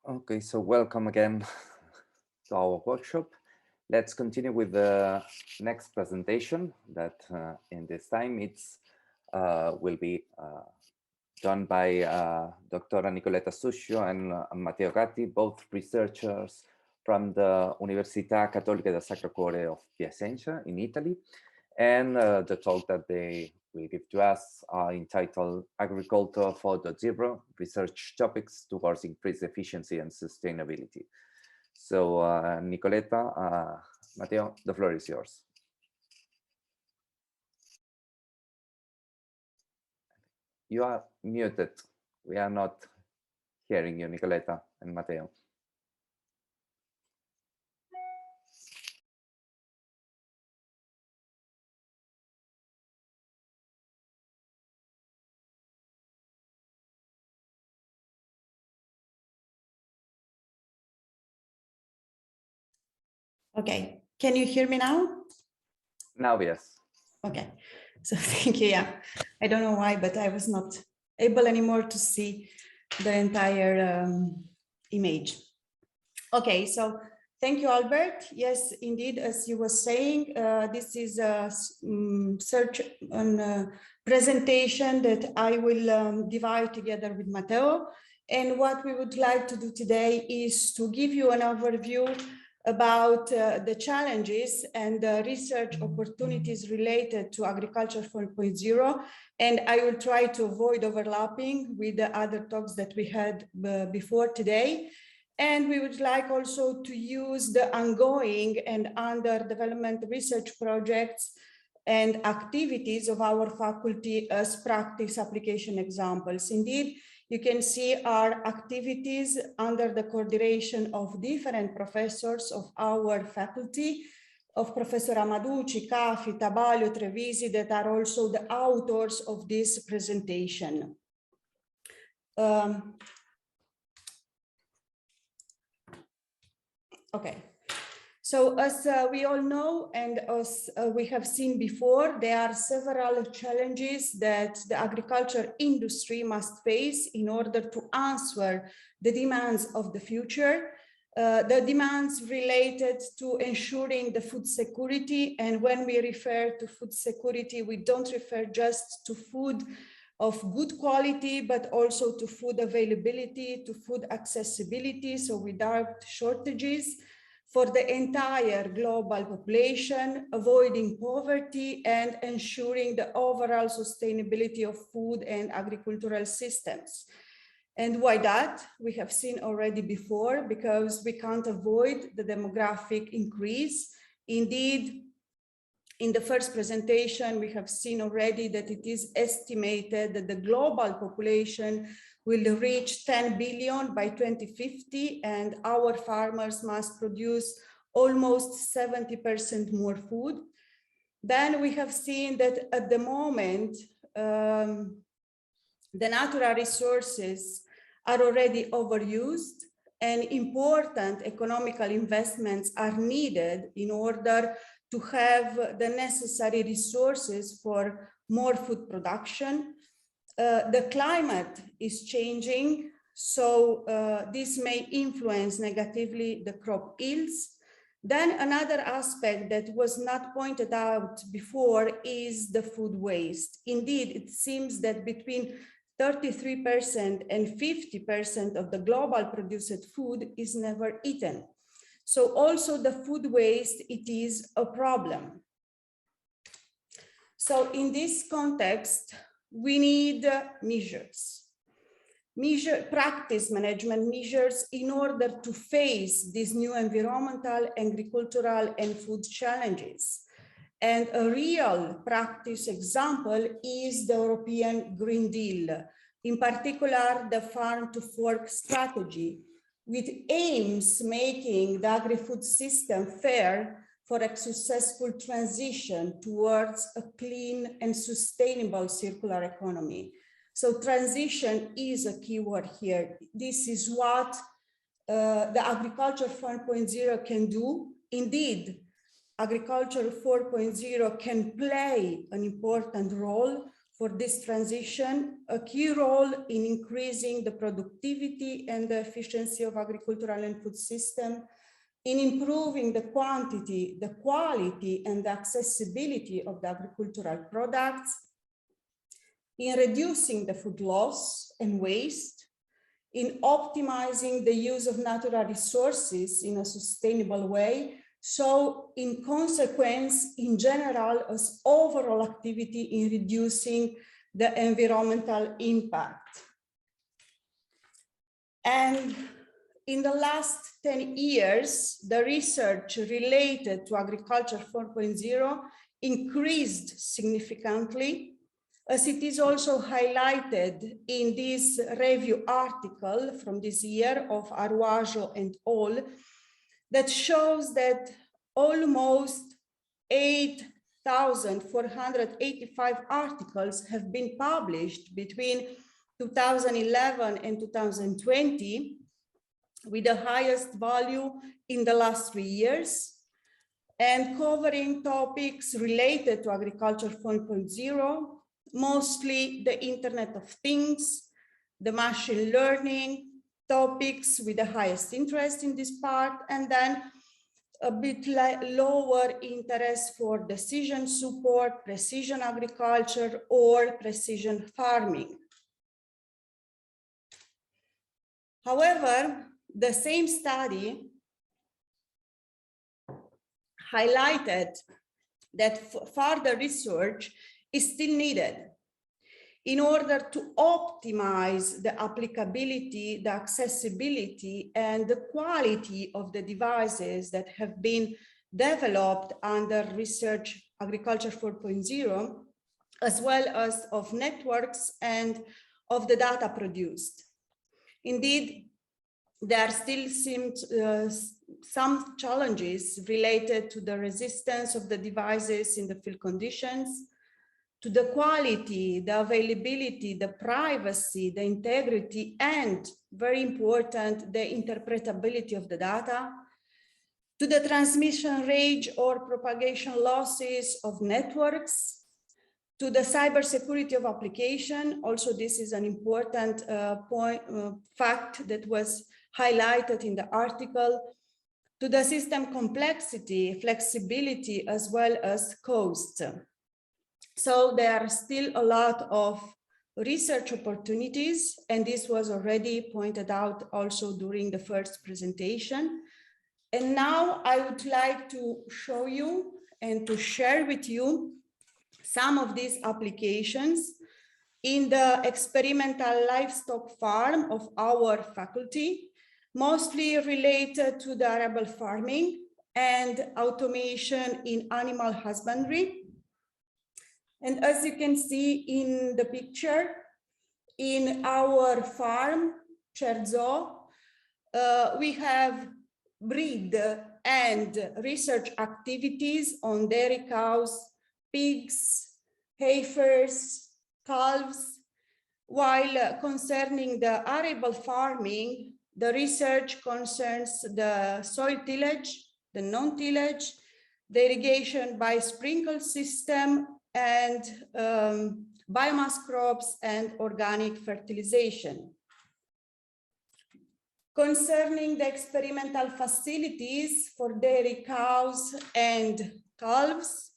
Okay, so welcome again to our workshop. Let's continue with the next presentation that in this time it's will be done by Dr. Nicoleta Suciu and Matteo Gatti, both researchers from the Università Cattolica del Sacro Cuore of Piacenza in Italy. And the talk that they will give to us are entitled Agriculture 4.0, Research Topics Towards Increased Efficiency and Sustainability. So Nicoleta, Matteo, the floor is yours. You are muted. We are not hearing you, Nicoleta and Matteo. Okay, can you hear me now? Now, yes. Okay, so thank you. Yeah, I don't know why, but I was not able anymore to see the entire image. Okay, so thank you, Albert. Yes, indeed, as you were saying, this is a search on presentation that I will divide together with Matteo. And what we would like to do today is to give you an overview about the challenges and the research opportunities related to Agriculture 4.0. And I will try to avoid overlapping with the other talks that we had before today. And we would like also to use the ongoing and under development research projects and activities of our faculty as practice application examples. Indeed, you can see our activities under the coordination of different professors of our faculty, of Professor Amaducci, Cafi, Tabalio, Trevisi, that are also the authors of this presentation. Okay, so as we all know, and as we have seen before, there are several challenges that the agriculture industry must face in order to answer the demands of the future. The demands related to ensuring the food security. And when we refer to food security, we don't refer just to food of good quality, but also to food availability, to food accessibility, so without shortages, for the entire global population, avoiding poverty and ensuring the overall sustainability of food and agricultural systems. And why that? We have seen already before, because we can't avoid the demographic increase. Indeed, in the first presentation, we have seen already that it is estimated that the global population will reach 10 billion by 2050, and our farmers must produce almost 70% more food. Then we have seen that at the moment, the natural resources are already overused, and important economical investments are needed in order to have the necessary resources for more food production. The climate is changing, so this may influence negatively the crop yields. Then another aspect that was not pointed out before is the food waste. Indeed, it seems that between 33% and 50% of the global produced food is never eaten. So also the food waste, it is a problem. So in this context, we need measures, practice management measures in order to face these new environmental, agricultural, and food challenges. And a real practice example is the European Green Deal, in particular the farm to fork strategy, with aims making the agri-food system fair for a successful transition towards a clean and sustainable circular economy. So transition is a key word here. This is what the Agriculture 4.0 can do. Indeed, Agriculture 4.0 can play an important role for this transition a key role in increasing the productivity and the efficiency of agricultural and food system, in improving the quantity, the quality, and the accessibility of the agricultural products, in reducing the food loss and waste, in optimizing the use of natural resources in a sustainable way. So in consequence, in general, as overall activity in reducing the environmental impact. And in the last 10 years, the research related to agriculture 4.0 increased significantly, as it is also highlighted in this review article from this year of Araujo and al., that shows that almost 8,485 articles have been published between 2011 and 2020, with the highest value in the last 3 years, and covering topics related to agriculture 4.0, mostly the Internet of Things, the machine learning, topics with the highest interest in this part, and then a bit lower interest for decision support, precision agriculture, or precision farming. However, the same study highlighted that further research is still needed in order to optimize the applicability, the accessibility, and the quality of the devices that have been developed under Research Agriculture 4.0, as well as of networks and of the data produced. Indeed, there still seem some challenges related to the resistance of the devices in the field conditions, to the quality, the availability, the privacy, the integrity, and very important, the interpretability of the data, to the transmission range or propagation losses of networks, to the cybersecurity of application. Also, this is an important fact that was highlighted in the article, to the system complexity, flexibility, as well as cost. So there are still a lot of research opportunities, and this was already pointed out also during the first presentation. And now I would like to show you and to share with you some of these applications in the experimental livestock farm of our faculty, mostly related to the arable farming and automation in animal husbandry. And as you can see in the picture, in our farm, Cerzo, we have breed and research activities on dairy cows, pigs, heifers, calves, while concerning the arable farming, the research concerns the soil tillage, the non-tillage, the irrigation by sprinkle system, and biomass crops and organic fertilization. Concerning the experimental facilities for dairy cows and calves,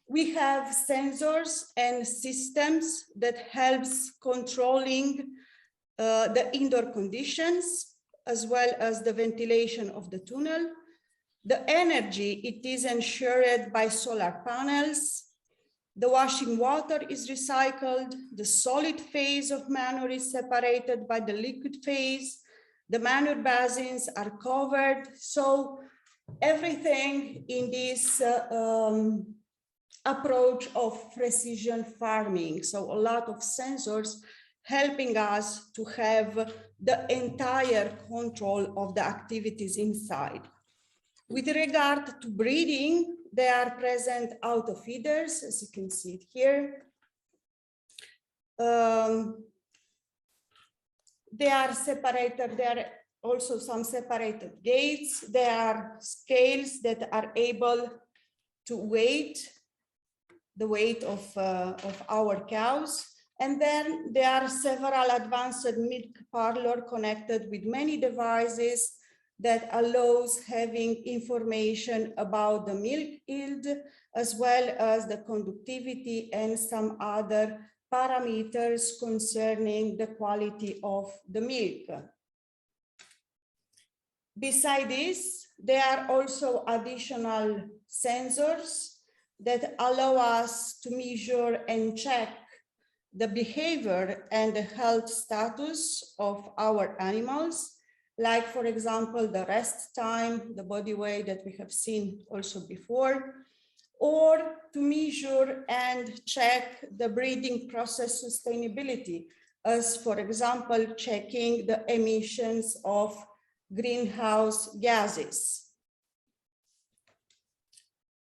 we have sensors and systems that helps controlling the indoor conditions, as well as the ventilation of the tunnel. The energy, it is ensured by solar panels. The washing water is recycled. The solid phase of manure is separated by the liquid phase. The manure basins are covered. So everything in this approach of precision farming. So a lot of sensors helping us to have the entire control of the activities inside. With regard to breeding, they are present auto feeders, as you can see it here. They are separated, there are also some separated gates. There are scales that are able to weight the weight of our cows. And then there are several advanced milk parlor connected with many devices that allows having information about the milk yield, as well as the conductivity and some other parameters concerning the quality of the milk. Besides this, there are also additional sensors that allow us to measure and check the behavior and the health status of our animals, like, for example, the rest time, the body weight that we have seen also before, or to measure and check the breeding process sustainability, as, for example, checking the emissions of greenhouse gases.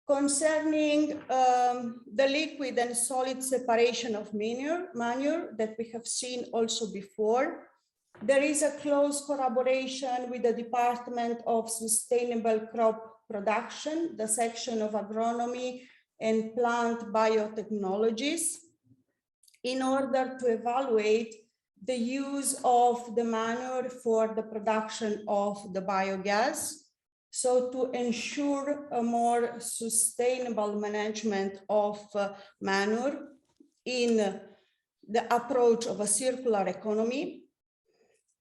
Concerning the liquid and solid separation of manure that we have seen also before, there is a close collaboration with the Department of Sustainable Crop Production, the section of agronomy and plant biotechnologies, in order to evaluate the use of the manure for the production of the biogas. So to ensure a more sustainable management of manure in the approach of a circular economy.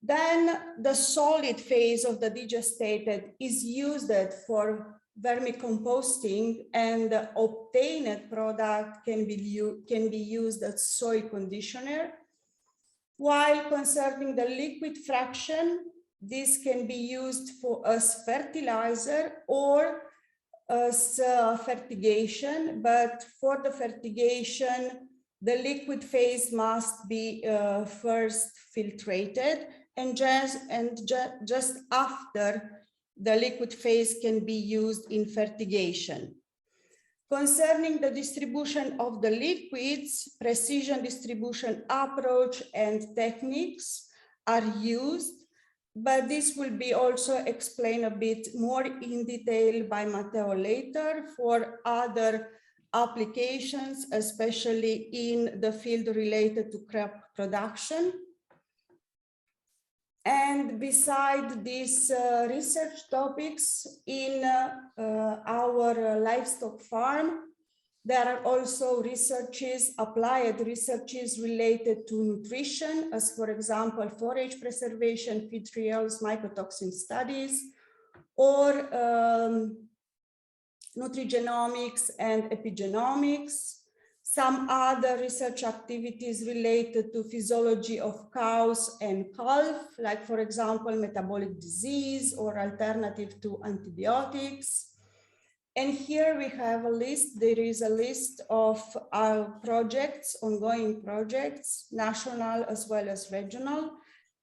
Then the solid phase of the digestated is used for vermicomposting, and the obtained product can be used as soil conditioner. While concerning the liquid fraction, this can be used as fertilizer or as fertigation, but for the fertigation, the liquid phase must be first filtrated, and just after, the liquid phase can be used in fertigation. Concerning the distribution of the liquids, precision distribution approach and techniques are used, but this will be also explained a bit more in detail by Matteo later for other applications, especially in the field related to crop production. And beside these research topics in our livestock farm, there are also researches, applied researches related to nutrition, as for example, forage preservation, feed trials, mycotoxin studies, or nutrigenomics and epigenomics. Some other research activities related to physiology of cows and calf, like, for example, metabolic disease or alternative to antibiotics. And here we have a list. There is a list of our projects, ongoing projects, national as well as regional.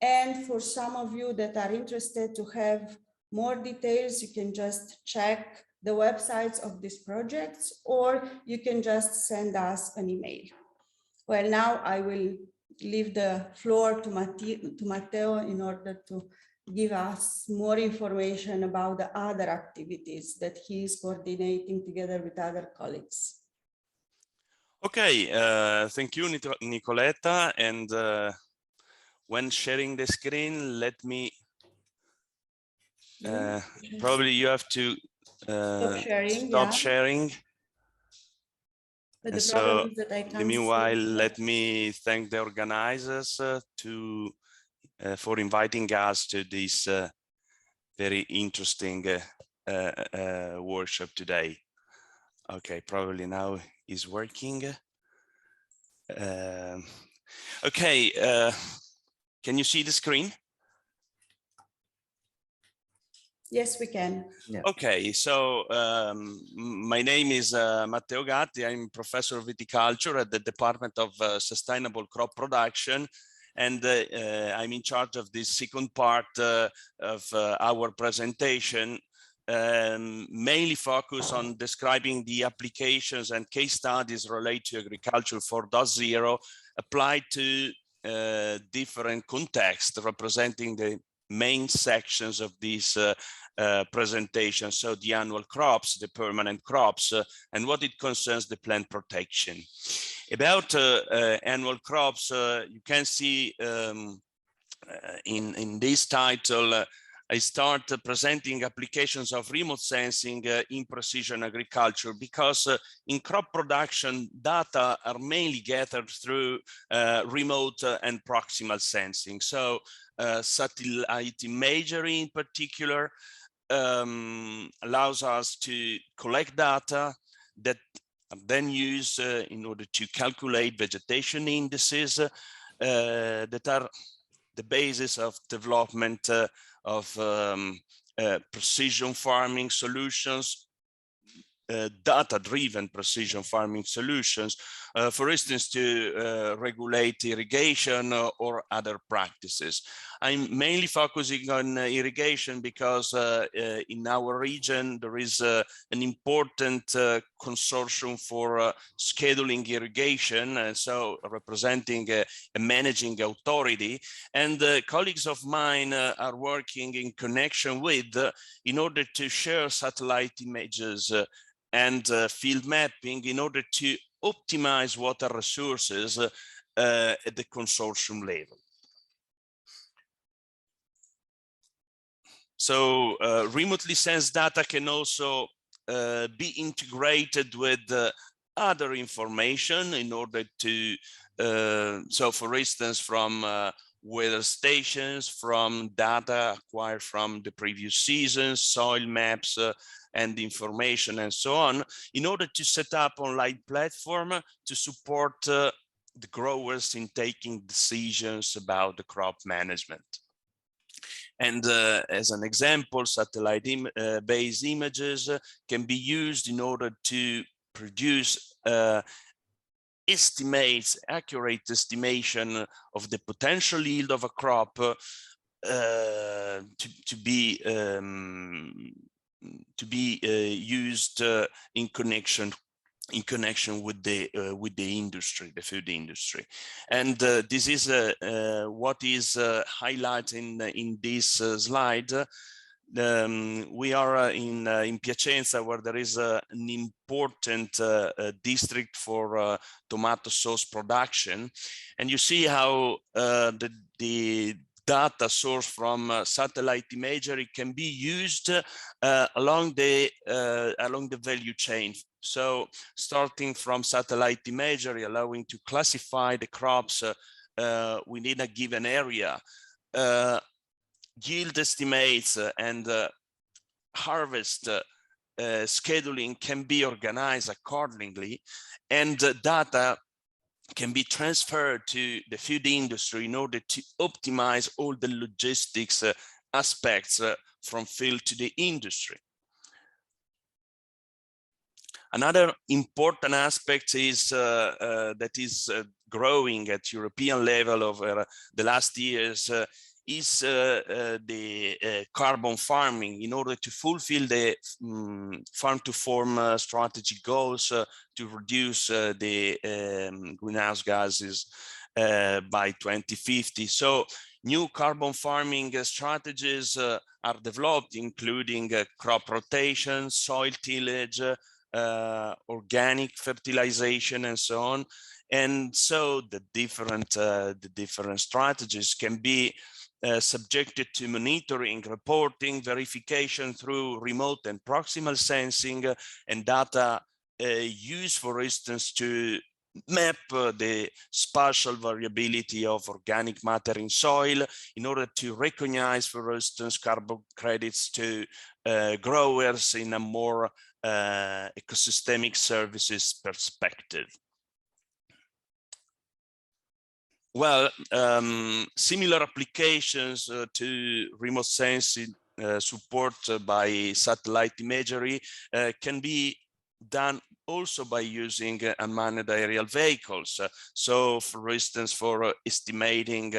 And for some of you that are interested to have more details, you can just check the websites of these projects, or you can just send us an email. Well, now I will leave the floor to Matteo in order to give us more information about the other activities that he is coordinating together with other colleagues. Okay, thank you, Nicoleta. And when sharing the screen, let me, probably you have to stop sharing. But the so problem is that I can't meanwhile, see. let me thank the organizers for inviting us to this very interesting workshop today. Okay, probably now is working. Okay, can you see the screen? Yes, we can. Yeah. Okay, so my name is Matteo Gatti. I'm professor of viticulture at the Department of Sustainable Crop Production, and I'm in charge of the second part of our presentation, mainly focus on describing the applications and case studies related to agriculture 4.0 applied to different contexts, representing the main sections of this presentation. So the annual crops, the permanent crops, and what it concerns the plant protection. About annual crops, you can see in this title, I start presenting applications of remote sensing in precision agriculture, because in crop production, data are mainly gathered through remote and proximal sensing. So satellite imagery in particular allows us to collect data that are then used in order to calculate vegetation indices that are the basis of development of precision farming solutions, data-driven precision farming solutions, for instance, to regulate irrigation or other practices. I'm mainly focusing on irrigation because in our region there is an important consortium for scheduling irrigation, so representing a managing authority, and colleagues of mine are working in connection with in order to share satellite images and field mapping in order to optimize water resources at the consortium level. So remotely sensed data can also be integrated with other information in order to, so for instance, from weather stations, from data acquired from the previous season, soil maps, and information and so on, in order to set up online platform to support the growers in taking decisions about the crop management. And as an example, satellite-based images can be used in order to produce estimates, accurate estimation of the potential yield of a crop to be used in connection with the industry, the food industry. And this is what is highlighted in this slide. We are in Piacenza, where there is an important district for tomato sauce production, and you see how the data source from satellite imagery can be used along the value chain. So starting from satellite imagery, allowing to classify the crops within a given area, yield estimates and harvest scheduling can be organized accordingly, and data can be transferred to the food industry in order to optimize all the logistics aspects from field to the industry. Another important aspect is that is growing at European level over the last years is the carbon farming, in order to fulfill the farm-to-form strategy goals to reduce the greenhouse gases by 2050. So new carbon farming strategies are developed, including crop rotation, soil tillage, organic fertilization, and so on. And so the different strategies can be subjected to monitoring, reporting, verification through remote and proximal sensing, and data used, for instance, to map the spatial variability of organic matter in soil in order to recognize, for instance, carbon credits to growers in a more ecosystemic services perspective. Well, similar applications to remote sensing support by satellite imagery can be done also by using unmanned aerial vehicles. So, for instance, for estimating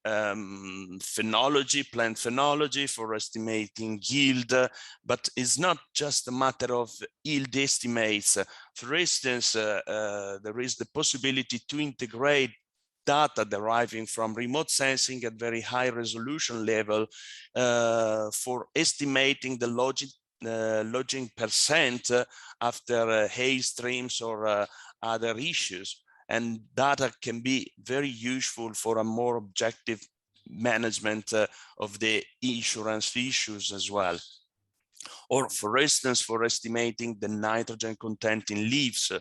phenology, plant phenology, for estimating yield, but it's not just a matter of yield estimates. For instance, there is the possibility to integrate data deriving from remote sensing at very high resolution level for estimating the lodging percent after hail streams or other issues. And data can be very useful for a more objective management of the insurance issues as well. Or for instance, for estimating the nitrogen content in leaves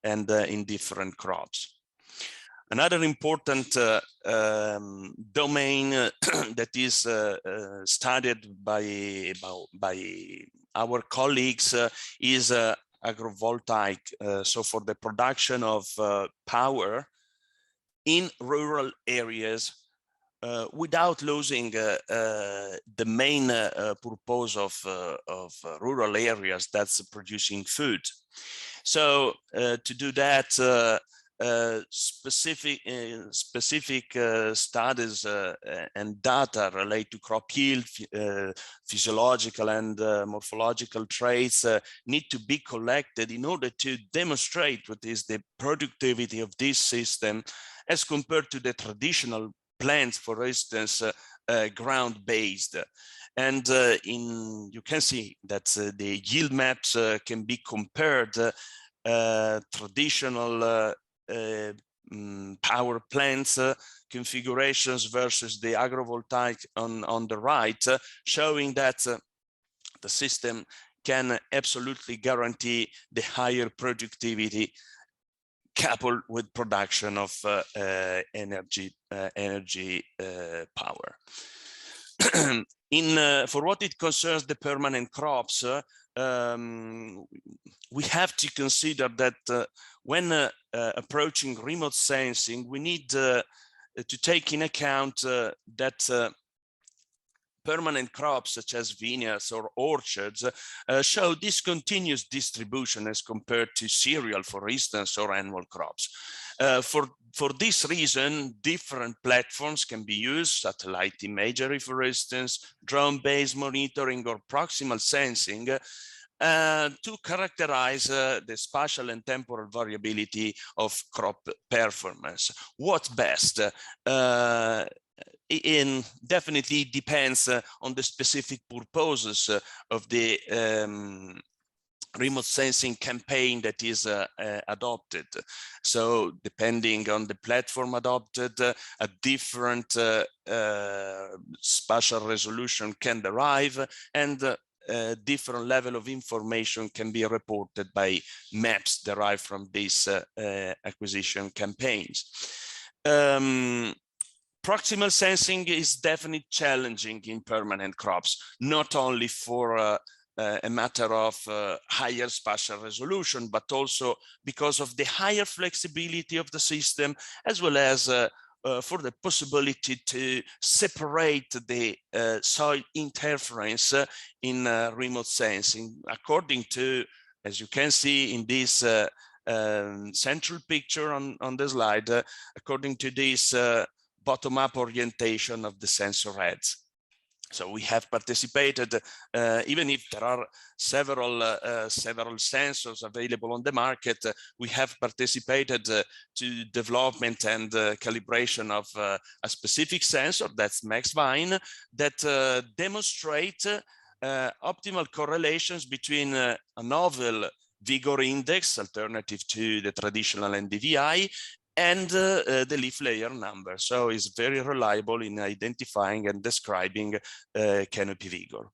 and in different crops. Another important domain that is studied by our colleagues is agrovoltaic. So for the production of power in rural areas without losing the main purpose of rural areas, that's producing food. So to do that, specific studies and data relate to crop yield, physiological and morphological traits need to be collected in order to demonstrate what is the productivity of this system as compared to the traditional plants, for instance, ground-based. And you can see that the yield maps can be compared traditional power plants configurations versus the agrovoltaic on the right, showing that the system can absolutely guarantee the higher productivity coupled with production of energy power. For what it concerns the permanent crops, we have to consider that when approaching remote sensing, we need to take in account that permanent crops such as vineyards or orchards show discontinuous distribution as compared to cereal, for instance, or annual crops. For this reason, different platforms can be used, satellite imagery, for instance, drone-based monitoring or proximal sensing, to characterize the spatial and temporal variability of crop performance. What's best? It definitely depends on the specific purposes of the remote sensing campaign that is adopted. So depending on the platform adopted, a different spatial resolution can derive, and different level of information can be reported by maps derived from these acquisition campaigns. Proximal sensing is definitely challenging in permanent crops, not only for a matter of higher spatial resolution, but also because of the higher flexibility of the system, as well as for the possibility to separate the soil interference in remote sensing. According to, as you can see in this central picture on the slide, according to this bottom-up orientation of the sensor heads. So we have participated, even if there are several sensors available on the market, we have participated to development and calibration of a specific sensor, that's MaxVine, that demonstrate optimal correlations between a novel vigor index, alternative to the traditional NDVI, and the leaf layer number. So it's very reliable in identifying and describing canopy vigor.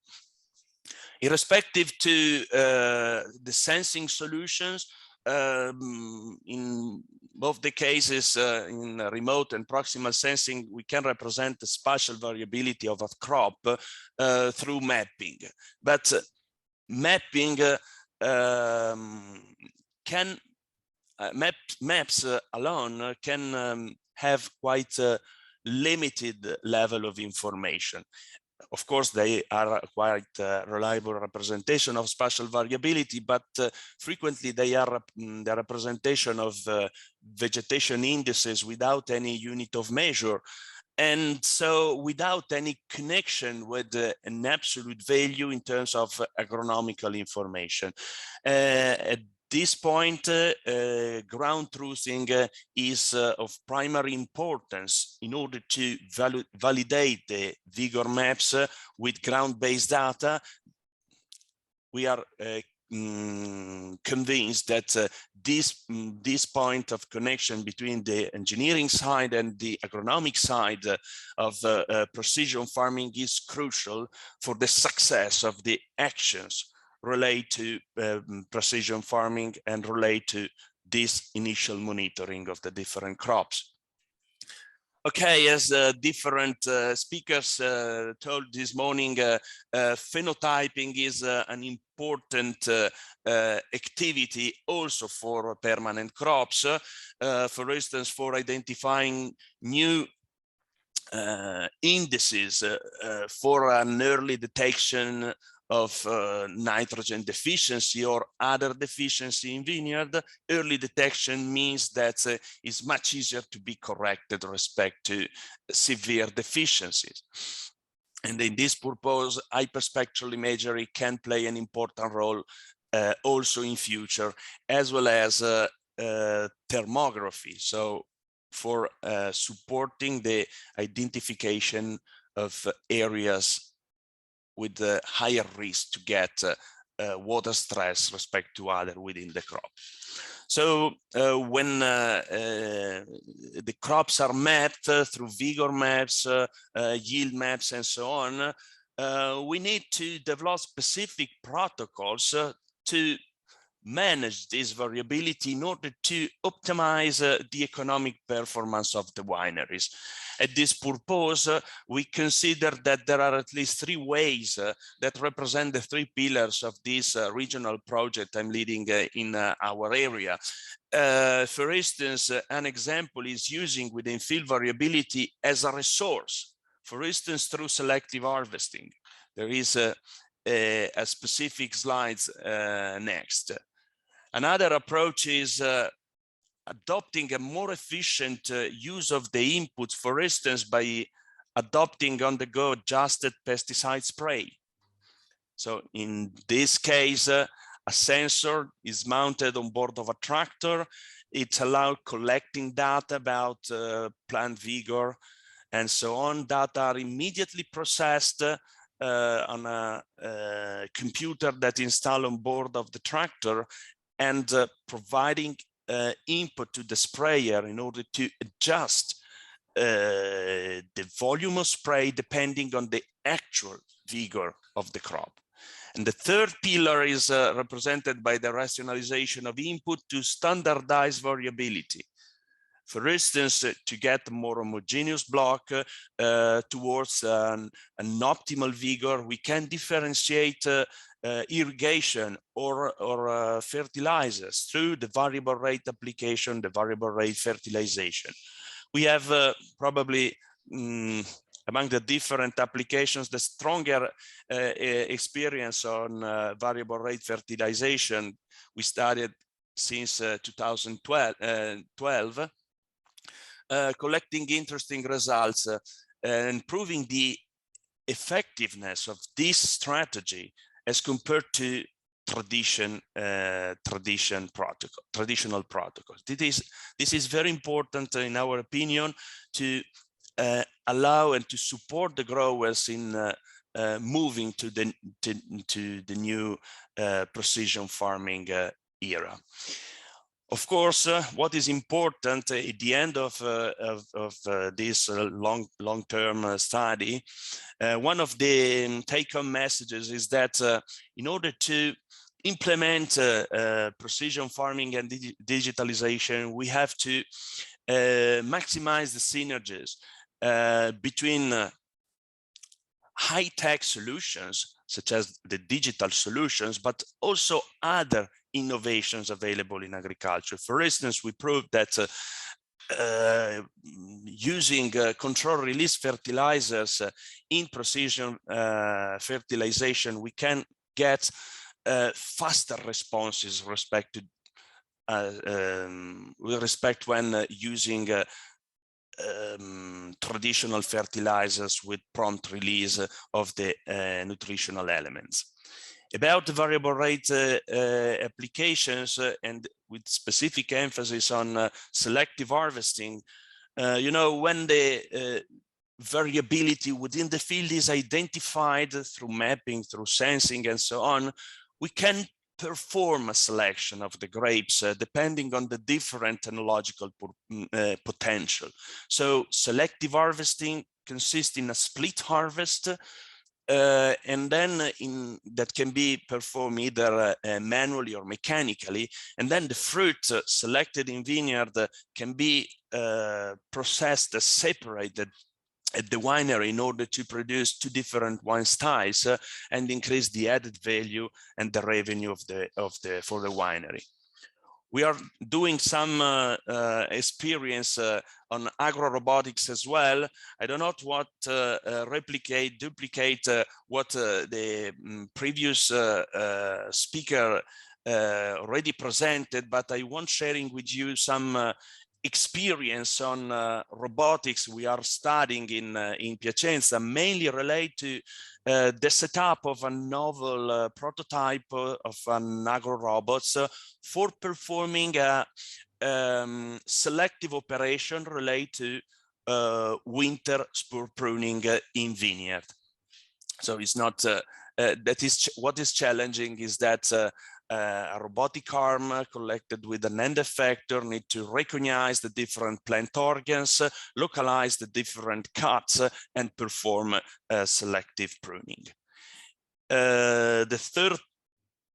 Irrespective to the sensing solutions, in both the cases, in remote and proximal sensing, we can represent the spatial variability of a crop through mapping. But mapping maps alone can have quite a limited level of information. Of course, they are quite reliable representation of spatial variability, but frequently they are the representation of vegetation indices without any unit of measure. And so without any connection with an absolute value in terms of agronomical information. this point, ground truthing is of primary importance in order to validate the vigor maps with ground-based data. We are convinced that this point of connection between the engineering side and the agronomic side of precision farming is crucial for the success of the actions relate to precision farming and relate to this initial monitoring of the different crops. Okay, as different speakers told this morning, phenotyping is an important activity also for permanent crops. For instance, for identifying new indices for an early detection of nitrogen deficiency or other deficiency in vineyard. Early detection means that it's much easier to be corrected with respect to severe deficiencies. And in this purpose, hyperspectral imagery can play an important role also in future, as well as thermography. So for supporting the identification of areas with the higher risk to get water stress respect to other within the crop. So when the crops are mapped through vigor maps, yield maps, and so on, we need to develop specific protocols to manage this variability in order to optimize the economic performance of the wineries. At this purpose, we consider that there are at least three ways that represent the three pillars of this regional project I'm leading in our area. For instance, an example is using within field variability as a resource, for instance, through selective harvesting. There is a specific slides next. Another approach is adopting a more efficient use of the inputs, for instance, by adopting on-the-go adjusted pesticide spray. So in this case, a sensor is mounted on board of a tractor. It allows collecting data about plant vigor and so on. Data are immediately processed on a computer that is installed on board of the tractor, and providing input to the sprayer in order to adjust the volume of spray depending on the actual vigor of the crop. And the third pillar is represented by the rationalization of input to standardize variability. For instance, to get a more homogeneous block towards an optimal vigor, we can differentiate irrigation or fertilizers through the variable rate application, the variable rate fertilization. We have probably among the different applications, the stronger experience on variable rate fertilization. We started since 2012, collecting interesting results and proving the effectiveness of this strategy as compared to traditional protocols. This is very important in our opinion to allow and to support the growers in moving to the new precision farming era. Of course, what is important at the end of this long-term study, one of the take-home messages is that in order to implement precision farming and digitalization, we have to maximize the synergies between high-tech solutions, such as the digital solutions, but also other innovations available in agriculture. For instance, we proved that using control release fertilizers in precision fertilization, we can get faster responses with respect when using traditional fertilizers with prompt release of the nutritional elements. About the variable rate applications and with specific emphasis on selective harvesting, you know, when the variability within the field is identified through mapping, through sensing, and so on, we can perform a selection of the grapes depending on the different enological potential. So selective harvesting consists in a split harvest, and then that can be performed either manually or mechanically, and then the fruit selected in vineyard can be processed as separated at the winery in order to produce two different wine styles and increase the added value and the revenue for the winery. We are doing some experience on agro-robotics as well. I do not want to duplicate what the previous speaker already presented, but I want sharing with you some experience on robotics we are studying in Piacenza, mainly related to the setup of a novel prototype of an agro-robots for performing a selective operation related to winter spur pruning in vineyard. So it's not, that is what is challenging is that a robotic arm collected with an end effector need to recognize the different plant organs, localize the different cuts, and perform selective pruning. The third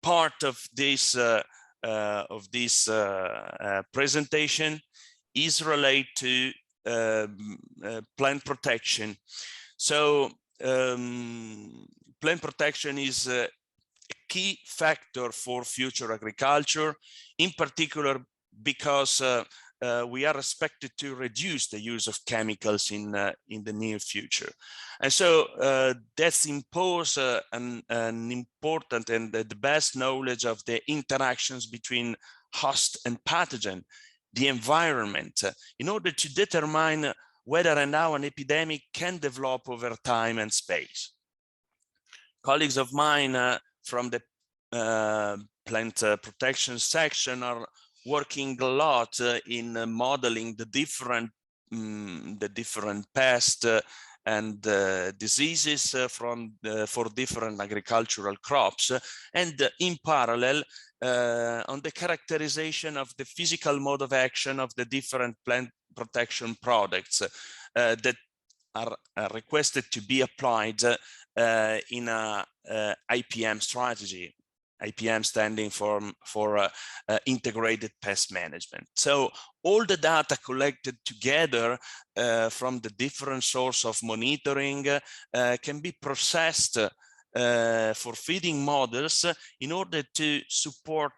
part of this presentation is related to plant protection. So plant protection is a key factor for future agriculture, in particular because we are expected to reduce the use of chemicals in the near future. And so that's impose an important and the best knowledge of the interactions between host and pathogen, the environment, in order to determine whether and how an epidemic can develop over time and space. Colleagues of mine from the plant protection section are working a lot in modeling the different pests and diseases for different agricultural crops, and in parallel on the characterization of the physical mode of action of the different plant protection products that are requested to be applied in a IPM strategy. IPM standing for integrated pest management. So all the data collected together from the different sources of monitoring can be processed for feeding models in order to support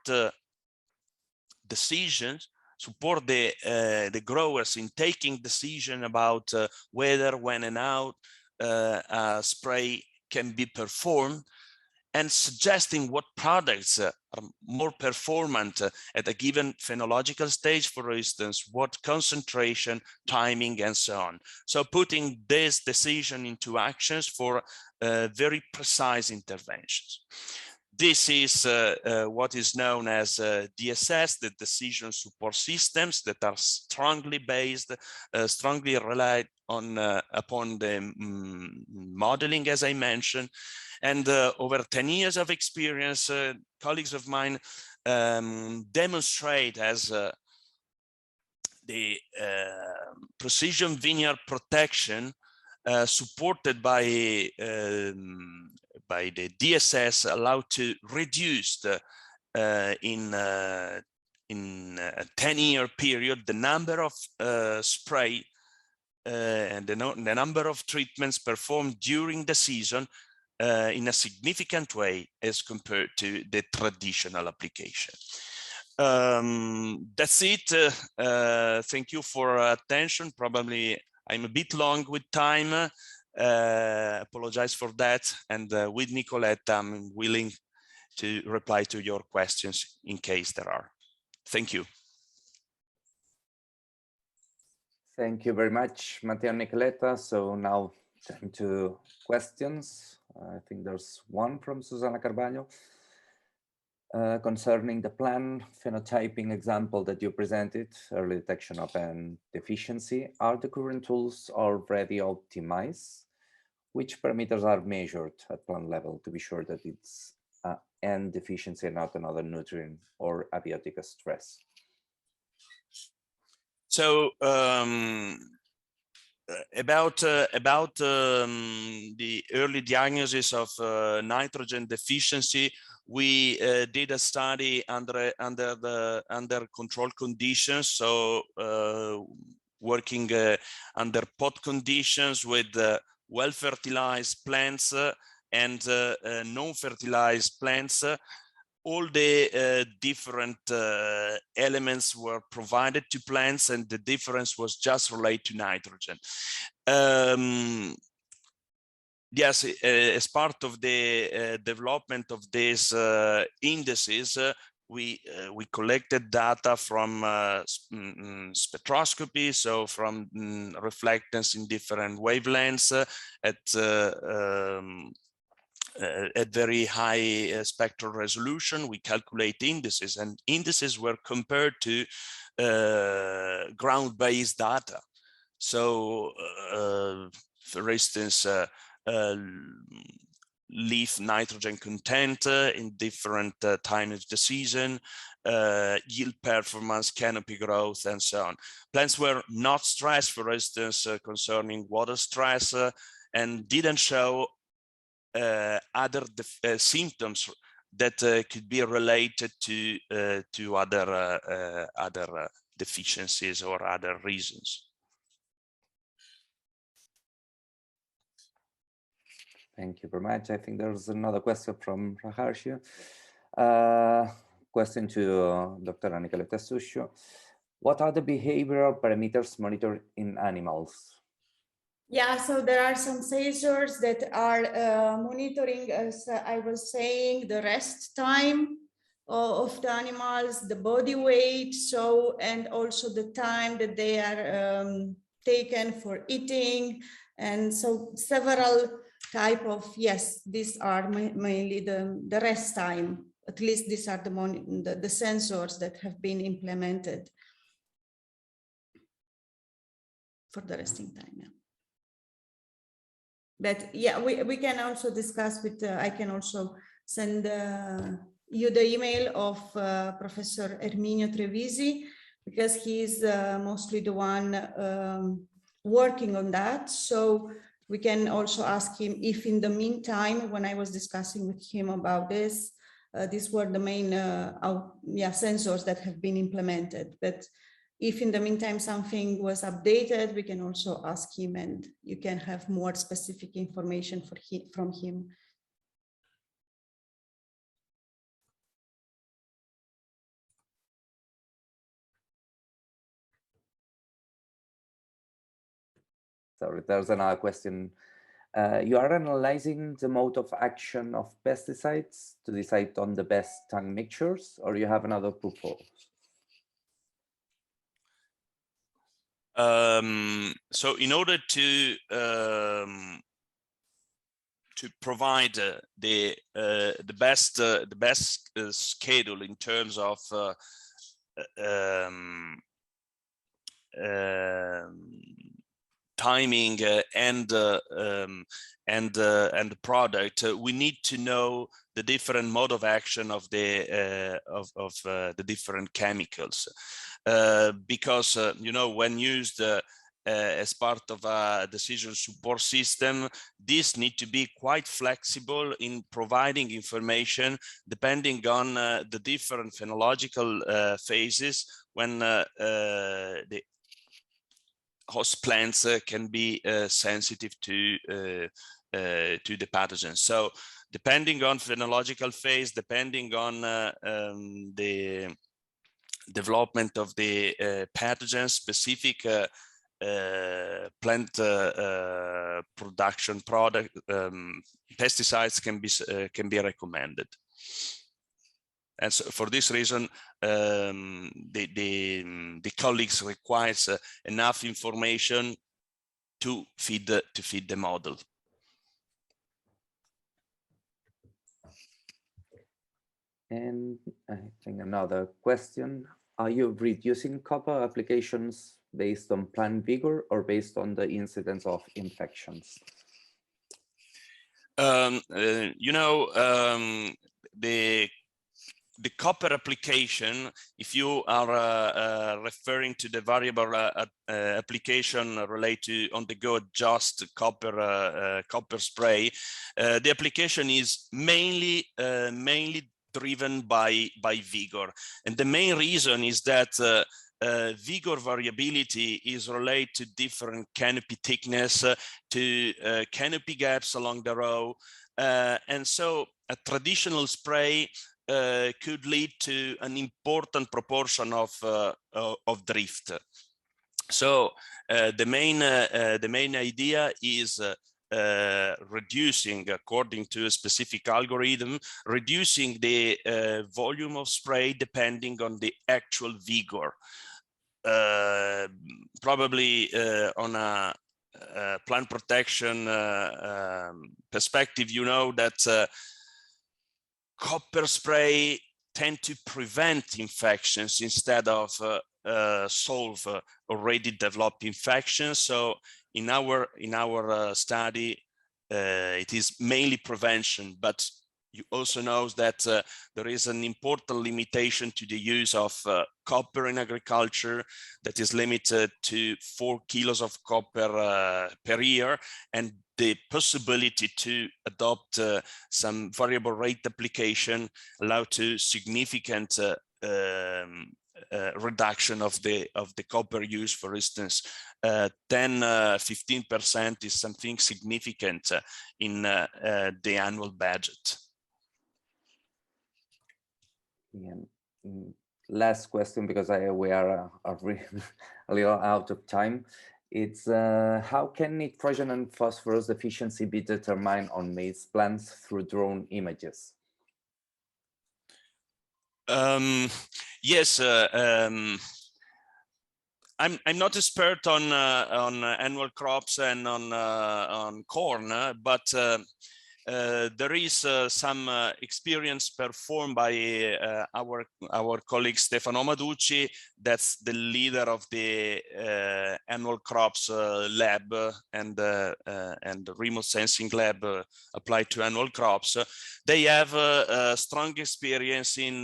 decisions, support the growers in taking decision about whether, when, and how a spray can be performed, and suggesting what products are more performant at a given phenological stage, for instance, what concentration, timing, and so on. So putting this decision into actions for very precise interventions. This is what is known as DSS, the decision support systems that are strongly based, strongly relied on upon the modeling, as I mentioned. And over 10 years of experience, colleagues of mine demonstrate as the precision vineyard protection supported by the DSS allowed to reduce in a 10-year period the number of spray and the number of treatments performed during the season in a significant way as compared to the traditional application. That's it. Thank you for attention. Probably I'm a bit long with time. Apologize for that. And with Nicoleta, I'm willing to reply to your questions in case there are. Thank you. Thank you very much, Matteo and Nicoleta. So now time to questions. I think there's one from Susana Carbaño. concerning the plant phenotyping example that you presented, early detection of N deficiency, are the current tools already optimized? Which parameters are measured at plant level to be sure that it's N deficiency and not another nutrient or abiotic stress? So about the early diagnosis of nitrogen deficiency, we did a study under control conditions, so working under pot conditions with well fertilized plants and non-fertilized plants. All the different elements were provided to plants, and the difference was just related to nitrogen. Yes, as part of the development of these indices, we collected data from spectroscopy, so from reflectance in different wavelengths at very high spectral resolution. We calculate indices, and indices were compared to ground-based data. So, for instance, leaf nitrogen content in different times of the season, yield performance, canopy growth, and so on. Plants were not stressed, for instance, concerning water stress, and didn't show other symptoms that could be related to other deficiencies or other reasons. Thank you very much. I think there's another question from Raharshi. Question to Dr. Nicoleta Suciu. What are the behavioral parameters monitored in animals? Yeah, so there are some sensors that are monitoring, as I was saying, the rest time of the animals, the body weight, so, and also the time that they are taken for eating. And so several type of, yes, these are mainly the rest time. At least these are the sensors that have been implemented for the resting time. Yeah. But yeah, we can also discuss with, I can also send you the email of Professor Erminio Trevisi, because he's mostly the one working on that. So we can also ask him if in the meantime, when I was discussing with him about this, these were the main sensors that have been implemented. But if in the meantime something was updated, we can also ask him, and you can have more specific information from him. Sorry, there's another question. You are analyzing the mode of action of pesticides to decide on the best tongue mixtures, or you have another purpose? So in order to provide the best schedule in terms of timing and the product, we need to know the different mode of action of the different chemicals, because you know, when used as part of a decision support system, these need to be quite flexible in providing information depending on the different phenological phases when the host plants can be sensitive to the pathogens. So depending on phenological phase, depending on the development of the pathogen specific plant production product, pesticides can be recommended. And so for this reason, the colleagues requires enough information to feed the model. And I think another question, are you reducing copper applications based on plant vigor or based on the incidence of infections? You know, the copper application, if you are referring to the variable application related on the go just copper copper spray, the application is mainly driven by vigor, and the main reason is that vigor variability is related to different canopy thickness, to canopy gaps along the row, and so a traditional spray could lead to an important proportion of drift. So the main idea is reducing, according to a specific algorithm, reducing the volume of spray depending on the actual vigor. Probably on a plant protection perspective, you know that copper spray tend to prevent infections instead of solve already developed infections. So in our study, it is mainly prevention, but you also know that there is an important limitation to the use of copper in agriculture that is limited to 4 kilos of copper per year, and the possibility to adopt some variable rate application allow to significant reduction of the copper use. For instance, 10–15% is something significant in the annual budget. Yeah. Last question, because we are a little out of time. It's how can nitrogen and phosphorus deficiency be determined on maize plants through drone images? Yes, I'm not an expert on annual crops and on corn, but there is some experience performed by our colleague Stefano Maducci, that's the leader of the annual crops lab and remote sensing lab applied to annual crops. They have a strong experience in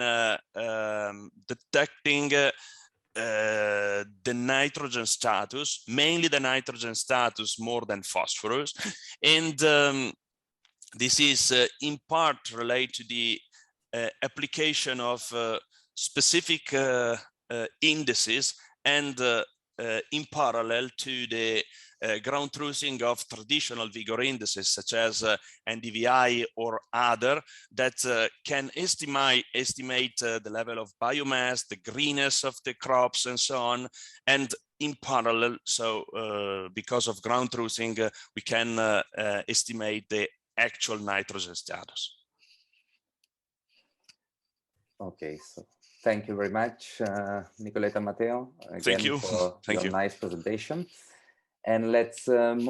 detecting the nitrogen status, mainly the nitrogen status more than phosphorus, and this is in part related to the application of specific indices, and in parallel to the ground truthing of traditional vigor indices such as NDVI or other that can estimate the level of biomass, the greenness of the crops, and so on. And in parallel, so because of ground truthing, we can estimate the actual nitrogen status. Okay, so thank you very much, Nicoleta, Matteo, again, Thank you. for Thank your you. nice presentation. And let's move